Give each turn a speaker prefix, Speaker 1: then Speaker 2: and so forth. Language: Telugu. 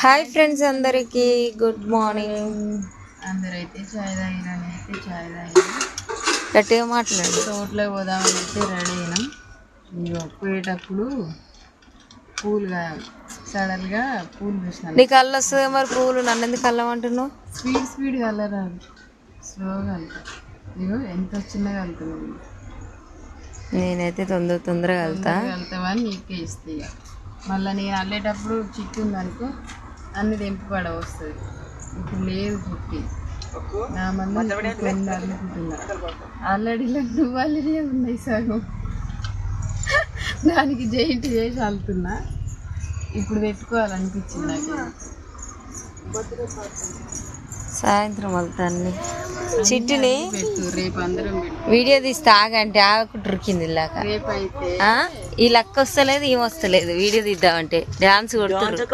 Speaker 1: హాయ్ ఫ్రెండ్స్ అందరికి గుడ్ మార్నింగ్.
Speaker 2: అందరైతే చాయ్ తాగినా, అయితే చాయ్ తాగినా.
Speaker 1: గట్టిగా మాట్లాడు.
Speaker 2: తోటలోకి పోదామని అయితే రెడీ అయినాం. ఇక పోయేటప్పుడు పూలుగా సడన్గా పూలు చూసినాను.
Speaker 1: నీకు కళ్ళు వస్తుంది మరి పూలు నన్ను ఎందుకు కళ్ళమంటున్నావు?
Speaker 2: స్పీడ్ కలరాదు, స్లోగా వెళ్తా. ఇగో ఎంత చిన్నగా వెళ్తున్నాను.
Speaker 1: నేనైతే తొందరగా
Speaker 2: వెళ్తామని నీకే ఇస్తే ఇక మళ్ళీ నేను అల్లేటప్పుడు చిక్కు ఉందనుకో అన్ని తెంపుపడ వస్తుంది. ఇప్పుడు లేదు పుట్టి నా మంది అల్లుకుంటున్నా. ఆల్రెడీ నువ్వు అల్లినే ఉన్నాయి సగం, దానికి జైంట్ చేసి అల్లుతున్నా. ఇప్పుడు పెట్టుకోవాలనిపించింది నాకు.
Speaker 1: సాయంత్రం వెళ్తాను. చిట్టుని
Speaker 2: రేపు అందరం పెట్టు.
Speaker 1: వీడియో తీస్తే ఆగంటే ఆగకుంటురికింది ఇలాక.
Speaker 2: రేపు అయితే
Speaker 1: ఈ లక్క వస్తలేదు, ఏం వస్తలేదు. వీడియో తీద్దామంటే డాన్స్ కొడుతున్నారు.